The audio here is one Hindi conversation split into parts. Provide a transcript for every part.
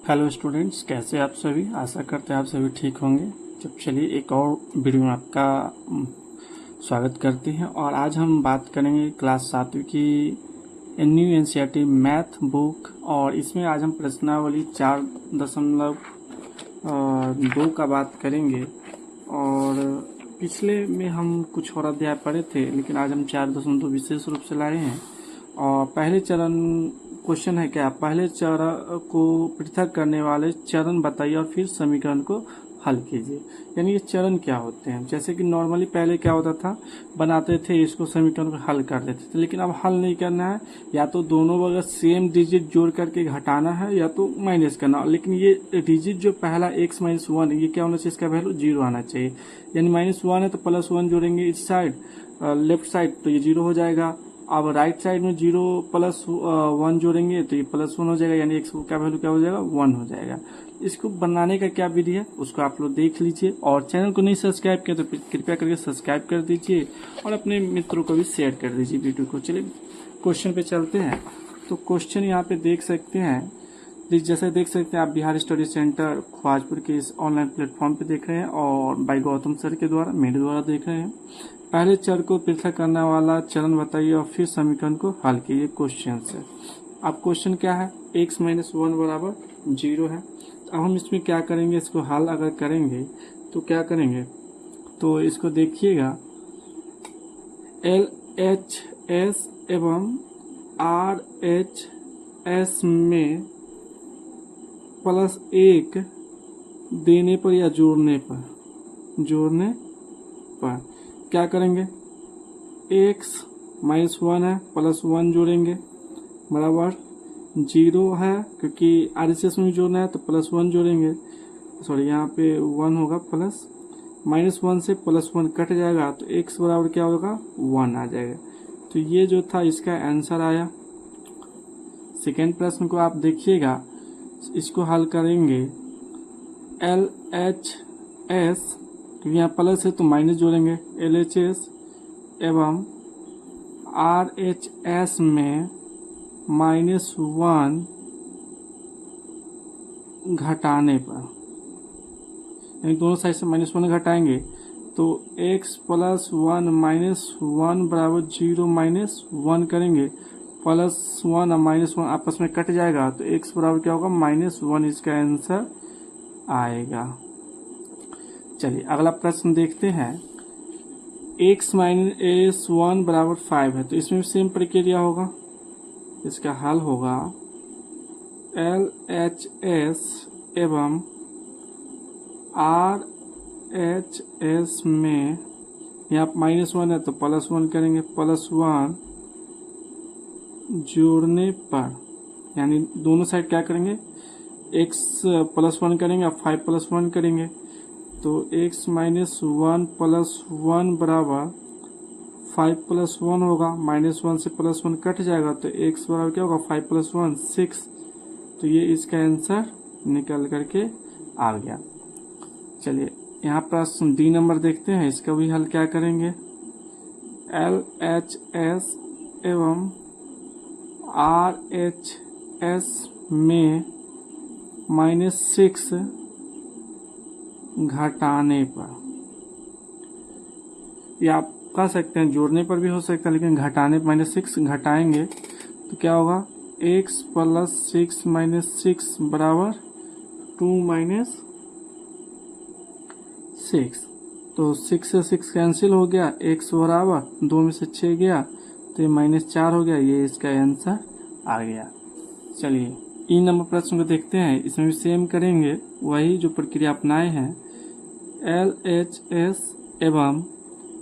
हेलो स्टूडेंट्स, कैसे आप सभी। आशा करते हैं आप सभी ठीक होंगे। तो चलिए एक और वीडियो में आपका स्वागत करते हैं। और आज हम बात करेंगे क्लास 7वीं की न्यू एनसीईआरटी मैथ बुक। और इसमें आज हम प्रश्नावली 4.2 का बात करेंगे। और पिछले में हम कुछ और अध्याय पढ़े थे, लेकिन आज हम 4.2 विशेष रूप से लाए हैं। और पहले चरण क्वेश्चन है क्या, पहले चरण को पृथक करने वाले चरण बताइए और फिर समीकरण को हल कीजिए। यानी ये चरण क्या होते हैं। जैसे कि नॉर्मली पहले क्या होता था, बनाते थे इसको, समीकरण को हल कर देते थे। लेकिन अब हल नहीं करना है, या तो दोनों बगल सेम डिजिट जोड़ करके घटाना है या तो माइनस करना। लेकिन ये डिजिट जो पहला x-1, ये क्या होना चाहिए, इसका वैल्यू 0 आना चाहिए। यानी -1 है तो +1 जोड़ेंगे इस साइड, लेफ्ट साइड, तो ये 0 हो जाएगा। अब राइट साइड में 0 + 1 जोड़ेंगे तो ये +1 हो जाएगा। यानी x का वैल्यू क्या हो जाएगा, 1 हो जाएगा। इसको बनाने का क्या विधि है उसको आप लोग देख लीजिए। और चैनल को नहीं सब्सक्राइब किया तो कृपया करके सब्सक्राइब कर दीजिए और अपने मित्रों को भी शेयर कर दीजिए वीडियो को। चलिए क्वेश्चन पे चलते हैं। तो क्वेश्चन यहाँ पे देख सकते हैं, जैसे देख सकते हैं आप बिहार स्टडी सेंटर ख्वाजपुर के इस ऑनलाइन प्लेटफॉर्म पे देख रहे हैं और बाई गौतम सर के द्वारा, मेरे द्वारा देख रहे हैं। पहले चर को पृथक करने वाला चरण बताइए और फिर समीकरण को हल कीजिए क्वेश्चन से। अब क्वेश्चन क्या है, x-1 बराबर 0 है। अब हम इसमें क्या करेंगे, इसको हल अगर करेंगे तो क्या करेंगे, तो इसको देखिएगा, LHS एवं RHS में +1 देने पर या जोड़ने पर क्या करेंगे, x-1 है, +1 जोड़ेंगे बराबर 0 है, क्योंकि RHS में जोड़ना है तो +1 जोड़ेंगे। सॉरी, यहाँ पे 1 होगा, प्लस -1 से +1 कट जाएगा तो x बराबर क्या होगा, 1 आ जाएगा। तो ये जो था इसका आंसर आया। सेकेंड प्रश्न को आप देखिएगा, इसको हल करेंगे। LHS, क्योंकि यहाँ प्लस है तो माइनस जोड़ेंगे, LHS एवं RHS में -1 घटाने पर, यानी दोनों साइड से -1 घटाएंगे तो x + 1 -1 बराबर 0 -1 करेंगे, +1 और -1 आपस में कट जाएगा तो x बराबर क्या होगा, -1। इसका आंसर आएगा। चलिए अगला प्रश्न देखते हैं। x-1 बराबर 5 है, तो इसमें सेम प्रक्रिया होगा। इसका हल होगा LHS एवं RHS में, यहाँ −1 है तो +1 करेंगे, +1 जोड़ने पर, यानी दोनों साइड क्या करेंगे, x +1 करेंगे और 5 + 1 करेंगे तो x-1 + 1 बराबर 5 + 1 होगा। -1 से +1 कट जाएगा तो x बराबर क्या होगा, 5 + 1 6। तो ये इसका आंसर निकल करके आ गया। चलिए यहाँ प्रश्न D नंबर देखते हैं, इसका भी हल क्या करेंगे। LHS एवं RHS में -6 घटाने पर, या आप कह सकते हैं जोड़ने पर भी हो सकता है, लेकिन घटाने पर -6 घटाएंगे तो क्या होगा, x + 6 - 6 बराबर 2 - 6। तो 6 से 6 कैंसिल हो गया, x बराबर 2 में से 6 गया तो ये -4 हो गया। ये इसका आंसर आ गया। चलिए ई नंबर प्रश्न को देखते हैं। इसमें भी सेम करेंगे, वही जो प्रक्रिया अपनाए हैं। LHS एवं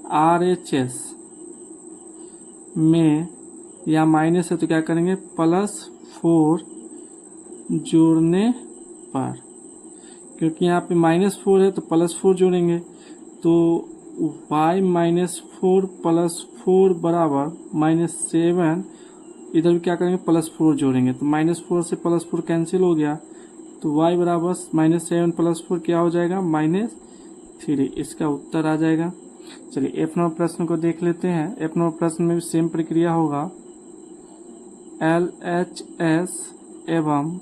RHS में, या माइनस है तो क्या करेंगे, +4 जोड़ने पर, क्योंकि यहाँ पे -4 है तो +4 जोड़ेंगे तो y -4 + 4 बराबर -7। इधर भी क्या करेंगे, +4 जोड़ेंगे तो -4 से +4 कैंसिल हो गया तो y बराबर -7 + 4 क्या हो जाएगा, -3। इसका उत्तर आ जाएगा। चलिए F नंबर प्रश्न को देख लेते हैं। F नंबर प्रश्न में भी सेम प्रक्रिया होगा। LHS एवं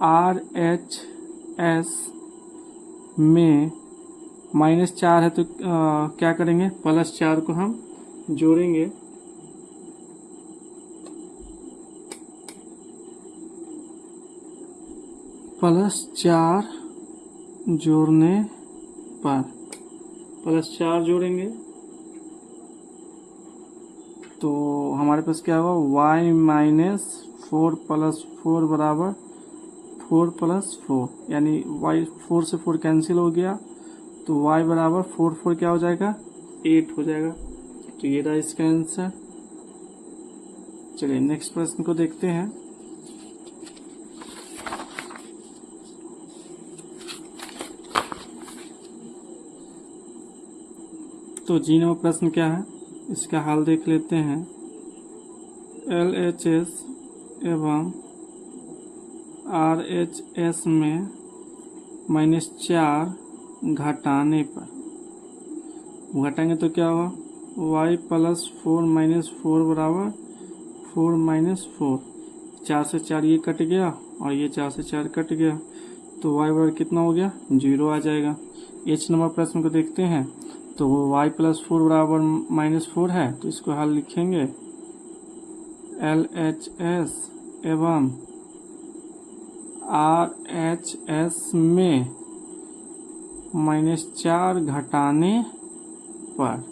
RHS में -4 है तो क्या करेंगे, +4 को हम जोड़ेंगे। +4 जोड़ने पर +4 जोड़ेंगे तो हमारे पास क्या होगा, y - 4 + 4 बराबर 4 + 4, यानी y 4 से 4 कैंसिल हो गया तो y बराबर 4 4 क्या हो जाएगा, 8 हो जाएगा। तो ये रहा इसका आंसर। चलिए नेक्स्ट प्रश्न को देखते हैं। तो जी नंबर प्रश्न क्या है, इसका हल देख लेते हैं। LHS एवं RHS में -4 घटाने पर, घटाएंगे तो क्या होगा, y + 4 - 4 बराबर 4 - 4, 4 से 4 ये कट गया और ये 4 से 4 कट गया तो y बराबर कितना हो गया, 0 आ जाएगा। H नंबर प्रश्न को देखते हैं। तो y + 4 बराबर -4 है तो इसको हल लिखेंगे। LHS एवं RHS में -4 घटाने पर,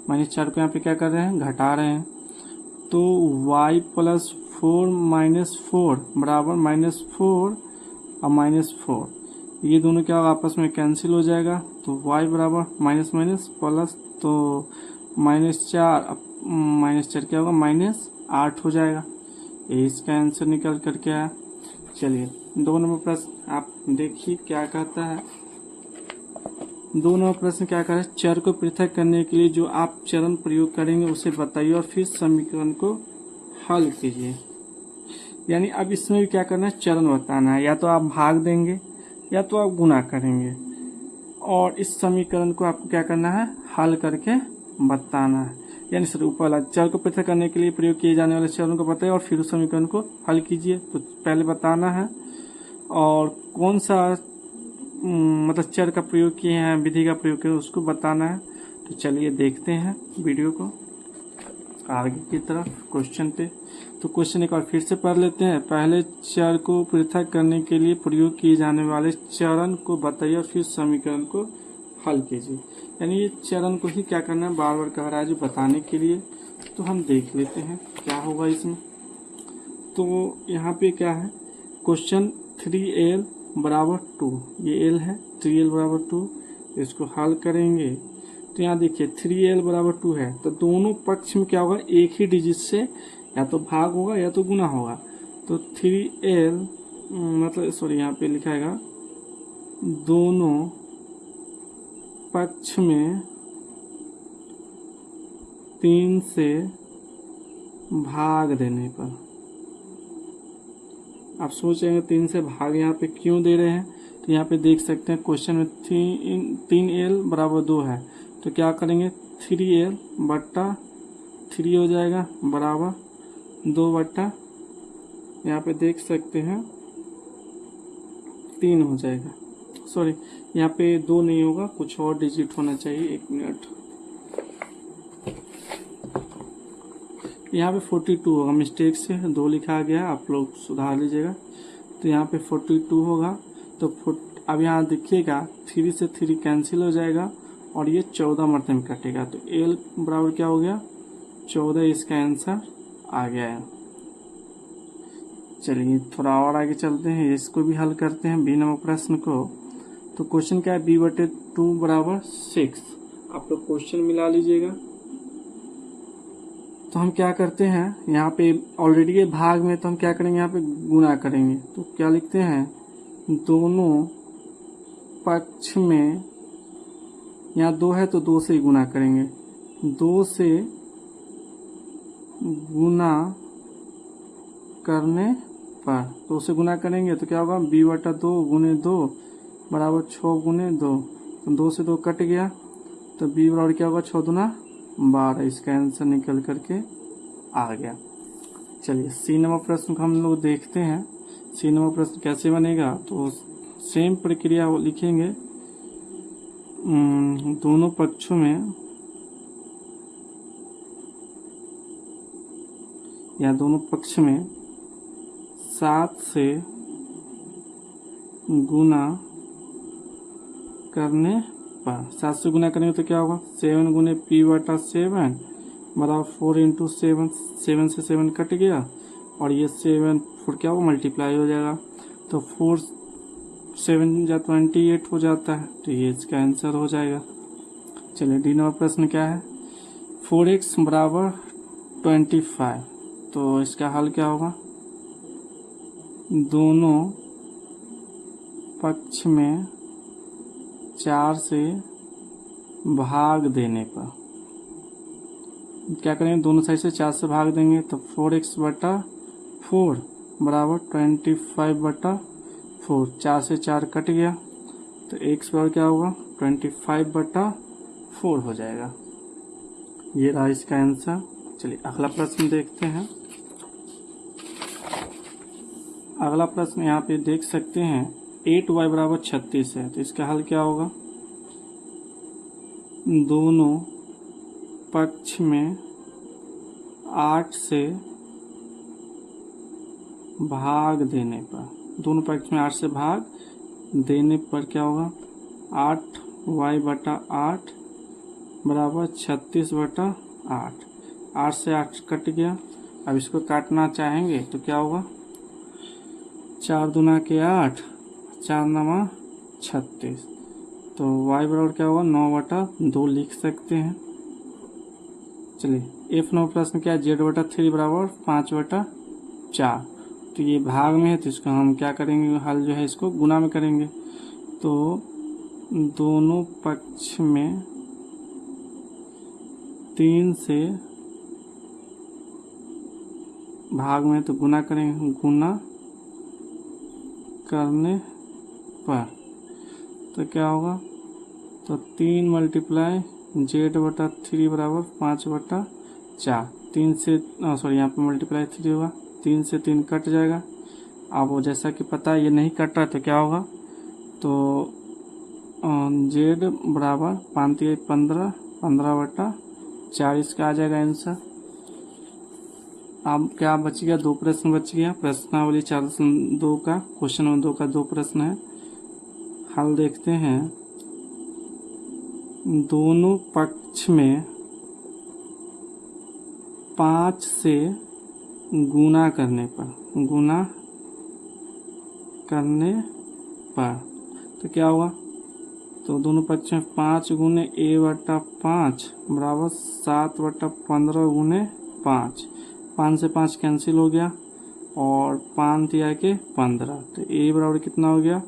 -4 को यहाँ पे क्या कर रहे हैं, घटा रहे हैं तो y + 4 - 4 बराबर -4 और -4, ये दोनों क्या आपस में कैंसिल हो जाएगा तो y बराबर प्लस तो -4 क्या होगा, -8 हो जाएगा। ये इसका आंसर निकल करके आया। चलिए 2 नंबर प्रश्न आप देखिए क्या कहता है। 2 नंबर प्रश्न क्या कह रहा है, चर को पृथक करने के लिए जो आप चरण प्रयोग करेंगे उसे बताइए और फिर समीकरण को हल कीजिए। यानी अब इसमें भी क्या करना है, चरण बताना है, या तो आप भाग देंगे या तो आप गुना करेंगे और इस समीकरण को आपको क्या करना है, हल करके बताना है। यानी सर ऊपर वाला चर को पृथक करने के लिए प्रयोग किए जाने वाले चरण को बताइए और फिर उस समीकरण को हल कीजिए। तो पहले बताना है और कौन सा मतलब चर का प्रयोग किए हैं, विधि का प्रयोग किए उसको बताना है। तो चलिए देखते हैं वीडियो को आगे की तरफ क्वेश्चन पे। तो क्वेश्चन एक बार फिर से पढ़ लेते हैं। पहले चर को पृथक करने के लिए प्रयोग किए जाने वाले चरण को बताइए और फिर समीकरण को हल कीजिए। यानी ये चरण को ही क्या करना है, बार बार कह रहा है जो बताने के लिए। तो हम देख लेते हैं क्या होगा इसमें। तो यहाँ पे क्या है, क्वेश्चन 3l बराबर 2, ये l है, 3l बराबर 2, इसको हल करेंगे तो यहाँ देखिए 3l बराबर 2 है तो दोनों पक्ष में क्या होगा, एक ही डिजिट से या तो भाग होगा या तो गुना होगा। तो 3l मतलब सॉरी यहाँ पे लिखाएगा दोनों पक्ष में 3 से भाग देने पर। आप सोचेंगे 3 से भाग यहाँ पे क्यों दे रहे हैं, तो यहाँ पे देख सकते हैं क्वेश्चन में 3l बराबर 2 है तो क्या करेंगे 3l बट्टा 3 हो जाएगा बराबर 2 बट्टा यहाँ पे देख सकते हैं 3 हो जाएगा। सॉरी यहाँ पे 2 नहीं होगा, कुछ और डिजिट होना चाहिए, 1 मिनट। यहाँ पे 42 होगा, मिस्टेक से 2 लिखा गया, आप लोग सुधार लीजिएगा। तो यहाँ पे 42 होगा तो अब यहाँ देखिएगा 3 से 3 कैंसिल हो जाएगा और ये 14 मरते में कटेगा तो l बराबर क्या हो गया 14, इसका आंसर आ गया है। चलिए थोड़ा और आगे चलते हैं, इसको भी हल करते हैं बी नंबर प्रश्न को। तो क्वेश्चन क्या है, b/2 बराबर 6। आप लोग क्वेश्चन मिला लीजिएगा। तो हम क्या करते हैं, यहाँ पे ऑलरेडी ये भाग में तो हम क्या करेंगे, यहाँ पे गुना करेंगे। तो क्या लिखते हैं, दोनों पक्ष में, यहाँ 2 है तो 2 से ही गुना करेंगे, 2 से गुना करने पर, 2 से गुना करेंगे तो क्या होगा b/2 गुने 2 बराबर 6 गुने 2, तो 2 से 2 कट गया तो b बराबर क्या होगा 6 दूना 12, इसका आंसर निकल करके आ गया। चलिए सी नंबर प्रश्न को हम लोग देखते हैं। सी नंबर प्रश्न कैसे बनेगा, तो सेम प्रक्रिया वो लिखेंगे। दोनों पक्षों में या दोनों पक्ष में 7 से गुना करने पर, 7 से गुना करेंगे तो क्या होगा, 7 गुने p/7 बराबर 4 इंटू 7, 7 से 7 कट गया और ये 7 4 क्या होगा, मल्टीप्लाई हो जाएगा, तो 4 7 या 28 हो जाता है, तो ये इसका आंसर हो जाएगा। चलिए डी नंबर प्रश्न क्या है, 4x बराबर 25, तो इसका हल क्या होगा, दोनों पक्ष में 4 से भाग देने पर क्या करेंगे, दोनों साइड से 4 से भाग देंगे, तो 4x/4 बराबर 25/4, 4 से 4 कट गया, तो x बराबर क्या होगा, 25/4 हो जाएगा। ये रहा इसका आंसर। चलिए अगला प्रश्न देखते हैं। अगला प्रश्न यहाँ पे देख सकते हैं 8y बराबर 36 है, तो इसका हल क्या होगा, दोनों पक्ष में 8 से भाग देने पर, दोनों पक्ष में 8 से भाग देने पर क्या होगा, 8y/8 बराबर 36/8, 8 से 8 कट गया। अब इसको काटना चाहेंगे तो क्या होगा, 4 दूना के 8, 4 9 36, तो y बराबर क्या होगा, 9/2 लिख सकते हैं। चलिए F नंबर प्रश्न क्या है, z/3 बराबर 5/4, तो ये भाग में है तो इसको हम क्या करेंगे, हल जो है इसको गुना में करेंगे, तो दोनों पक्ष में 3 से भाग में तो गुना करेंगे, गुना करने पर तो क्या होगा, तो 3 मल्टीप्लाई z/3 बराबर 5/4, 3 से सॉरी यहाँ पे मल्टीप्लाई 3 होगा, 3 से 3 कट जाएगा। अब वो जैसा कि पता है ये नहीं कट रहा तो क्या होगा, तो z बराबर 5×3 = 15/4, इसका आ जाएगा आंसर। अब क्या बच गया, 2 प्रश्न बच गया। प्रश्नावली 4.2 का क्वेश्चन नंबर 2 का 2 प्रश्न है, हल देखते हैं। दोनों पक्ष में 5 से गुना करने पर तो क्या होगा, तो दोनों पक्ष में 5 गुने a/5 बराबर 7/15 गुने 5, 5 से 5 कैंसिल हो गया और 5 दिया के 15, तो a बराबर कितना हो गया,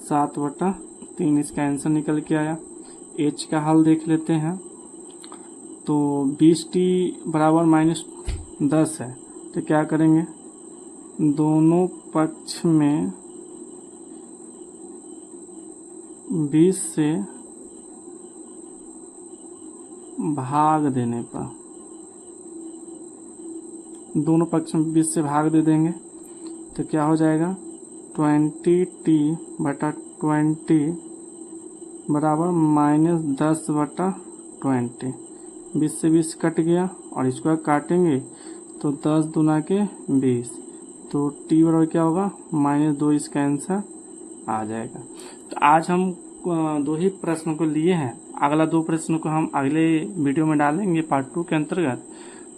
7/3, इसका आंसर निकल के आया। h का हल देख लेते हैं, तो 20t बराबर -10 है, तो क्या करेंगे, दोनों पक्ष में 20 से भाग देने पर, दोनों पक्ष में 20 से भाग दे देंगे तो क्या हो जाएगा, 20t/20 बराबर -10/20, 20 से 20 कट गया और इसको काटेंगे तो 10 दूना के 20, तो t बराबर क्या होगा, -2, इसका आंसर आ जाएगा। तो आज हम 2 ही प्रश्न को लिए हैं, अगला 2 प्रश्न को हम अगले वीडियो में डालेंगे पार्ट 2 के अंतर्गत।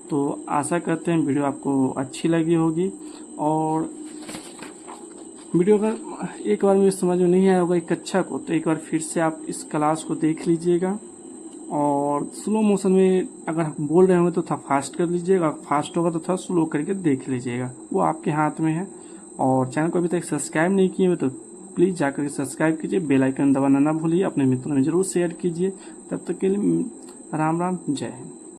तो आशा करते हैं वीडियो आपको अच्छी लगी होगी, और वीडियो का एक बार में समझ में नहीं आया होगा एक कक्षा को, तो एक बार फिर से आप इस क्लास को देख लीजिएगा, और स्लो मोशन में अगर बोल रहे होंगे तो थोड़ा फास्ट कर लीजिएगा, फास्ट होगा तो थोड़ा स्लो करके देख लीजिएगा, वो आपके हाथ में है। और चैनल को अभी तक सब्सक्राइब नहीं किए हुए तो प्लीज़ जाकर के सब्सक्राइब कीजिए, बेल आइकन दबाना ना भूलिए, अपने मित्रों में जरूर शेयर कीजिए। तब तक के लिए राम राम, जय हिंद।